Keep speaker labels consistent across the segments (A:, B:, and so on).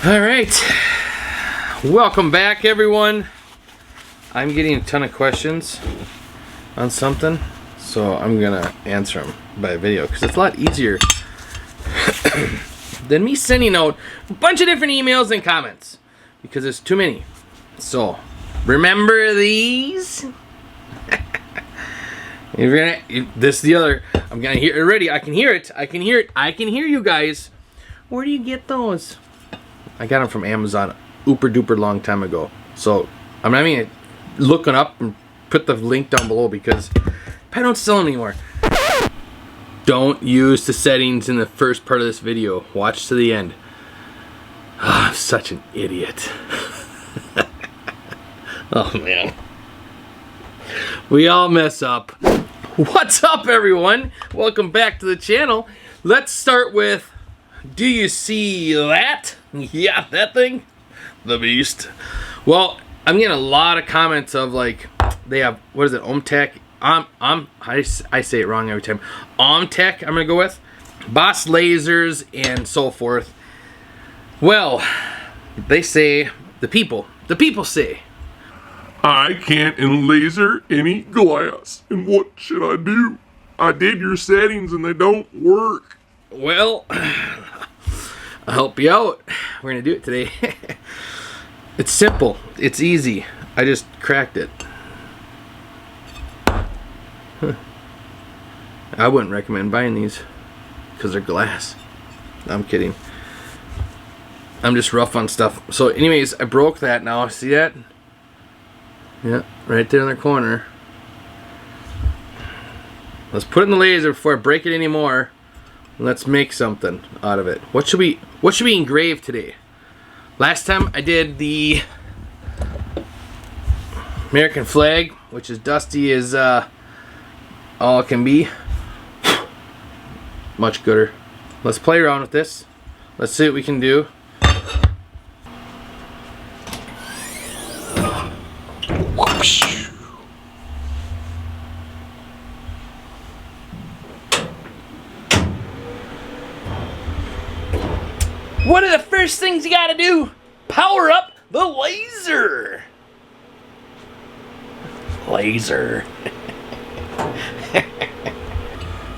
A: All right, welcome back, everyone. I'm getting a ton of questions on something, so I'm gonna answer them by video because it's a lot easier than me sending out a bunch of different emails and comments because there's too many. So remember these. This is the other. I'm gonna hear it already. I can hear it. I can hear it. I can hear you guys. Where do you get those? I got them from Amazon ooper duper long time ago. So I'm not even looking up and put the link down below because I don't sell them anymore. Don't use the settings in the first part of this video. Watch to the end. Oh, I'm such an idiot. Oh man. We all mess up. What's up, everyone? Welcome back to the channel. Let's start with, do you see that? Yeah, that thing? The beast. Well, I'm getting a lot of comments of like, they have, what is it, Omtech? I say it wrong every time. Omtech, I'm gonna go with. Boss lasers and so forth. Well, they say, the people say,
B: I can't laser any glass, and what should I do? I did your settings and they don't work.
A: well, I'll help you out. We're gonna do it today. It's simple, it's easy. I just cracked it. Huh. I wouldn't recommend buying these because they're glass. No, I'm kidding. I'm just rough on stuff. So anyways, I broke that now. See that? Yeah, right there in the corner. Let's put it in the laser before I break it anymore. Let's make something out of it. What should we engrave today? Last time I did the American flag, which is dusty as all it can be. Much gooder. Let's play around with this. Let's see what we can do. One of the first things you gotta do, power up the laser. Laser.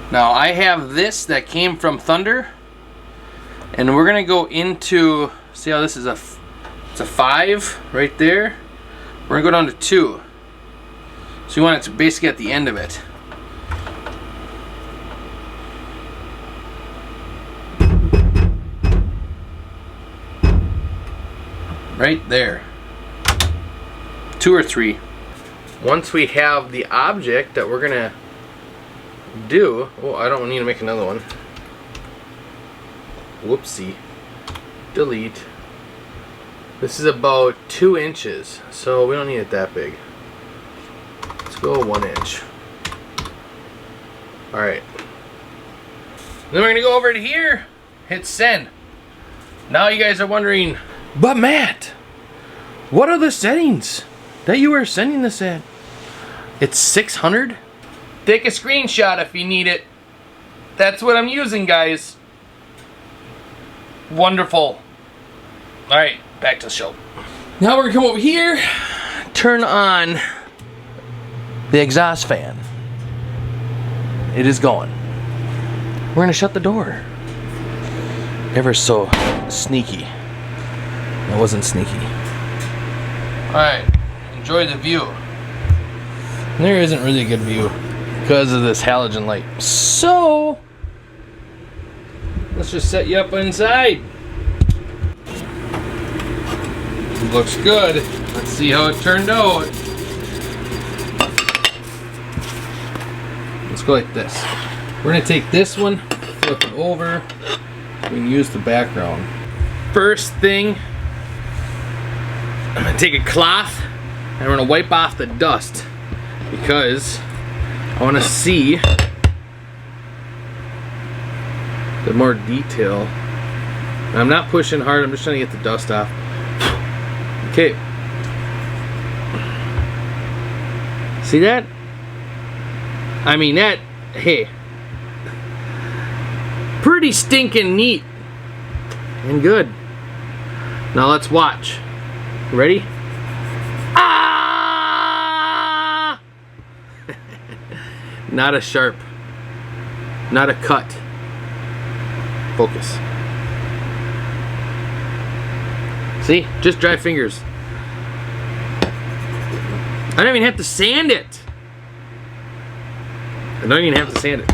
A: Now I have this that came from Thunder, and we're gonna go into, see how this is it's a 5 right there. We're gonna go down to 2. So you want it to basically at the end of it. Right there. 2 or 3. Once we have the object that we're gonna do, oh, I don't need to make another one. Whoopsie. Delete. This is about 2 inches, so we don't need it that big. Let's go 1 inch. Alright. Then we're gonna go over to here, hit send. Now you guys are wondering, but Matt, what are the settings that you are sending this at? It's 600? Take a screenshot if you need it. That's what I'm using, guys. Wonderful. Alright, back to the show. Now we're gonna come over here, turn on the exhaust fan. It is going. We're gonna shut the door. Ever so sneaky. That wasn't sneaky. Alright, enjoy the view. There isn't really a good view because of this halogen light. So, let's just set you up inside. Looks good. Let's see how it turned out. Let's go like this. We're going to take this one, flip it over. We can use the background. First thing, I'm going to take a cloth and we're going to wipe off the dust because I want to see the more detail. I'm not pushing hard, I'm just trying to get the dust off. Okay. See that? I mean that, hey, pretty stinking neat and good. Now let's watch. Ready? Ah! Not a sharp. Not a cut. Focus. See? Just dry fingers. I don't even have to sand it. I don't even have to sand it.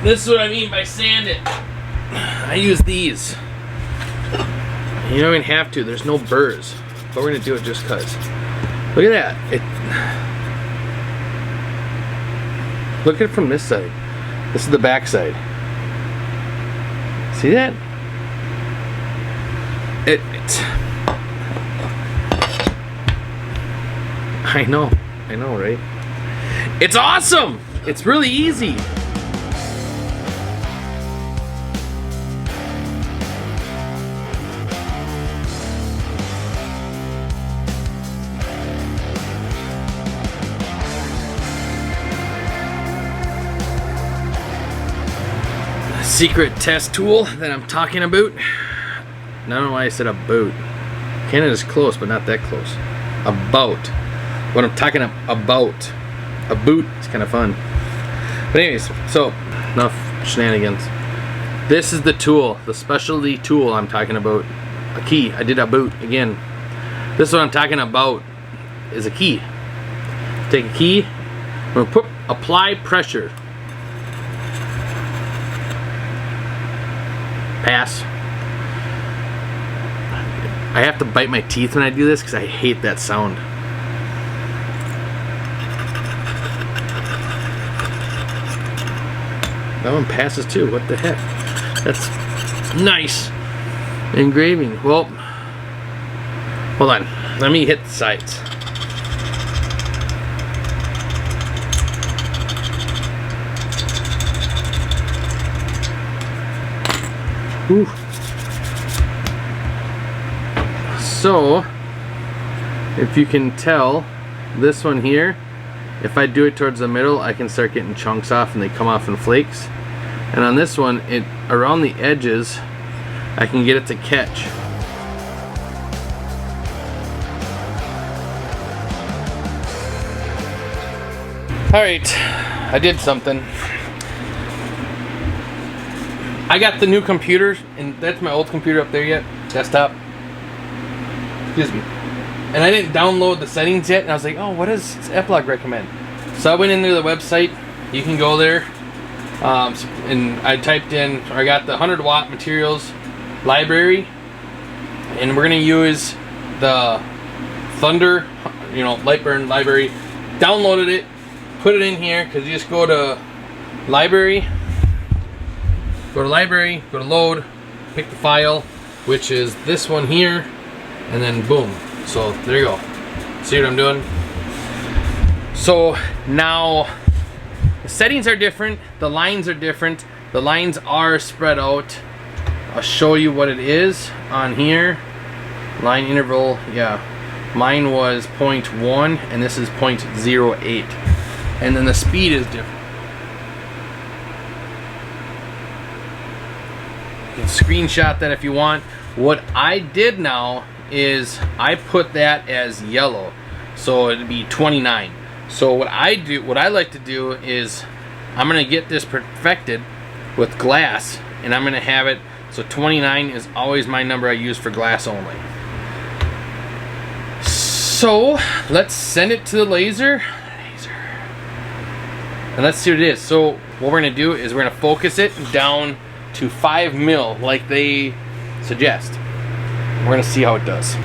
A: This is what I mean by sand it. I use these. You don't even have to. There's no burrs. But we're going to do it just because. Look at that. Look at it from this side. This is the back side. See that? I know, right? It's awesome! It's really easy. Secret test tool that I'm talking about. I don't know why I said about. Canada's close, but not that close. About. What I'm talking about. A boot. It's kind of fun. But anyways, so enough shenanigans. This is the tool, the specialty tool I'm talking about. A key. I did a boot again. This is what I'm talking about. Is a key. Take a key. I'm gonna apply pressure. Pass. I have to bite my teeth when I do this because I hate that sound. That one passes too. What the heck? That's nice. Engraving. Well, hold on. Let me hit the sides. Whew. So, if you can tell, this one here, if I do it towards the middle, I can start getting chunks off and they come off in flakes. And on this one, around the edges, I can get it to catch. Alright, I did something. I got the new computer, and that's my old computer up there yet, desktop. Excuse me. And I didn't download the settings yet, and I was like, oh, what does Epilogue recommend? So I went into the website. You can go there, and I typed in, or I got the 100 watt materials library, and we're gonna use the Thunder, Lightburn library. Downloaded it, put it in here, because you just go to library. Go to library, go to load, pick the file, which is this one here, and then boom. So there you go. See what I'm doing? So now the settings are different, the lines are different, the lines are spread out. I'll show you what it is on here. Line interval, yeah. Mine was 0.1 and this is 0.08. And then the speed is different. Screenshot that if you want. What I did now is I put that as yellow, so it'd be 29. So what I like to do is I'm gonna get this perfected with glass, and I'm gonna have it so 29 is always my number I use for glass only. So let's send it to the laser, and let's see what it is. So what we're gonna do is we're gonna focus it down to 5 mil like they suggest. We're gonna see how it does.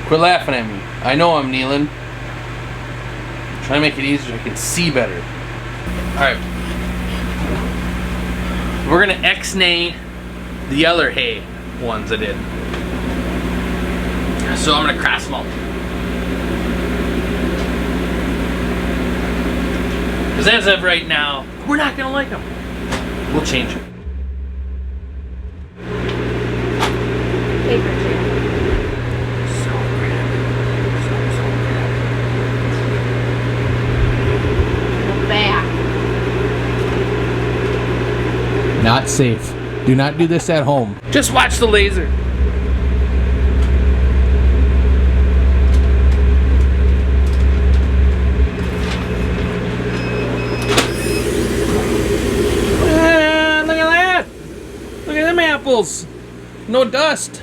A: Quit laughing at me. I know I'm kneeling. I'm trying to make it easier so I can see better. Alright. We're gonna X-nay the other hay ones I did. So I'm gonna cross them out. Because as of right now, we're not gonna like them. We'll change it. safe. Do not do this at home. Just watch the laser. Look at that! Look at them apples. No dust.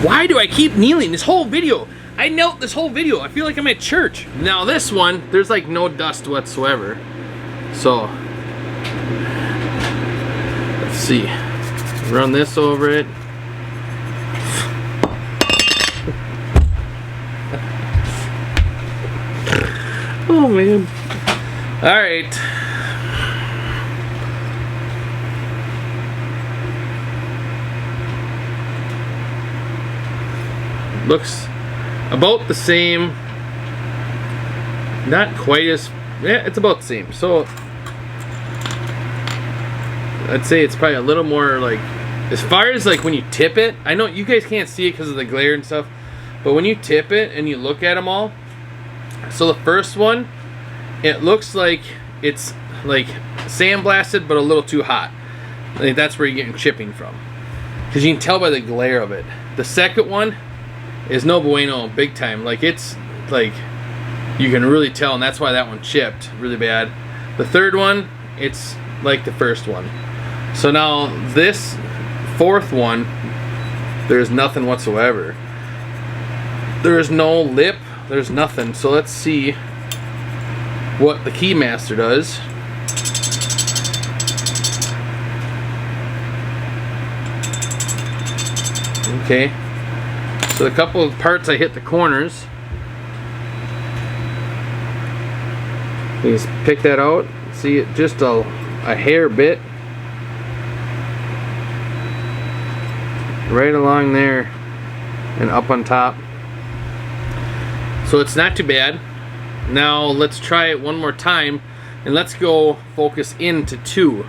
A: Why do I keep kneeling this whole video? I knelt this whole video. I feel like I'm at church. Now this one, there's like no dust whatsoever. So, let's see. Run this over it. Oh man. All right. Looks about the same. Not quite as, yeah, it's about the same. So I'd say it's probably a little more like, as far as like when you tip it, I know you guys can't see it because of the glare and stuff, but when you tip it and you look at them all, so the first one, it looks like it's like sandblasted but a little too hot. I think that's where you're getting chipping from, because you can tell by the glare of it. The second one is no bueno, big time. Like it's like you can really tell, and that's why that one chipped really bad. The third one, it's like the first one. So now this fourth one, there's nothing whatsoever. There's no lip, there's nothing. So let's see what the Keymaster does. Okay. So a couple of parts I hit the corners. You just pick that out. See it just a hair bit. Right along there and up on top. So it's not too bad. Now let's try it one more time and let's go focus into 2.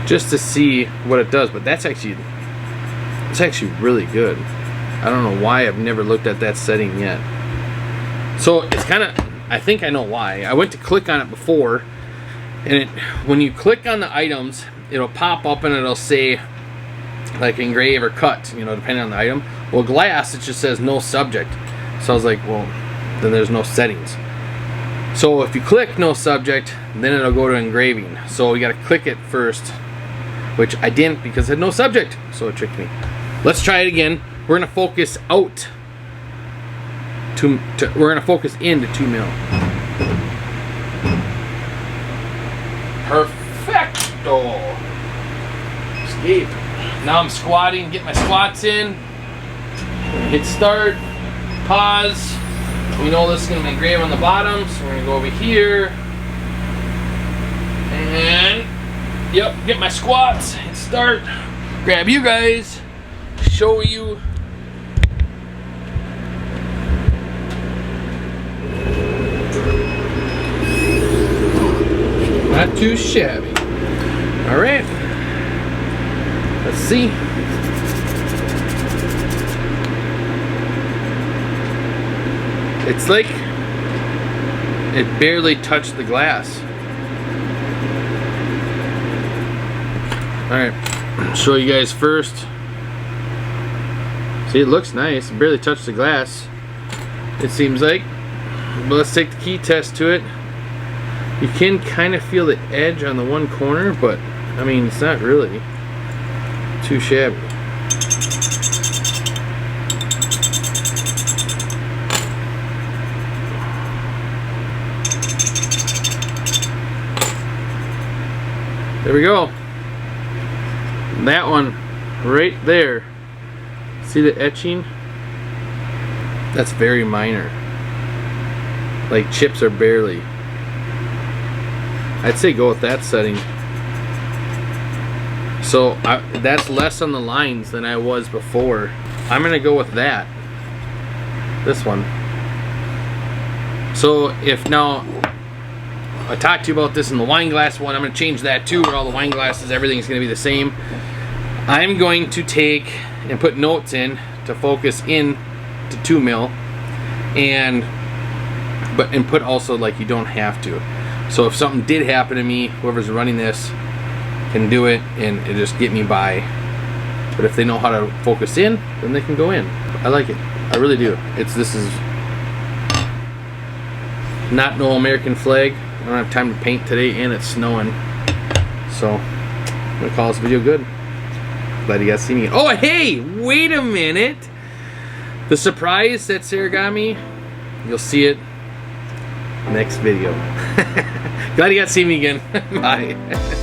A: Just to see what it does, but it's actually really good. I don't know why I've never looked at that setting yet. So it's kind of, I think I know why. I went to click on it before, and when you click on the items, it'll pop up and it'll say like engrave or cut, you know, depending on the item. Well, glass, it just says no subject. So I was like, well, then there's no settings. So if you click no subject, then it'll go to engraving. So you got to click it first, which I didn't because it had no subject. So it tricked me. Let's try it again. We're gonna focus out. We're gonna focus into 2 mil. Perfecto. Escape. Now I'm squatting. Get my squats in. Hit start. Pause. We know this is gonna be engraved on the bottom, so we're gonna go over here. And yep, get my squats. Hit start. Grab you guys. Show you. Not too shabby. All right. Let's see. It's like it barely touched the glass. All right. Show you guys first. See, it looks nice. It barely touched the glass, it seems like. But let's take the key test to it. You can kind of feel the edge on the one corner, but I mean, it's not really too shabby. There we go. That one right there. See the etching? That's very minor. Like chips are barely. I'd say go with that setting. So that's less on the lines than I was before. I'm gonna go with that. This one. So if now I talked to you about this in the wine glass one, I'm gonna change that too, where all the wine glasses, everything's gonna be the same. I'm going to take and put notes in to focus in to 2 mil, and put also like you don't have to. So if something did happen to me, whoever's running this, can do it and it just get me by. But if they know how to focus in, then they can go in. I like it. I really do. This is not no American flag. I don't have time to paint today and it's snowing. So I'm gonna call this video good. Glad you guys see me. Oh, hey, wait a minute. The surprise that Sara got me, you'll see it next video. Glad you guys see me again. Bye.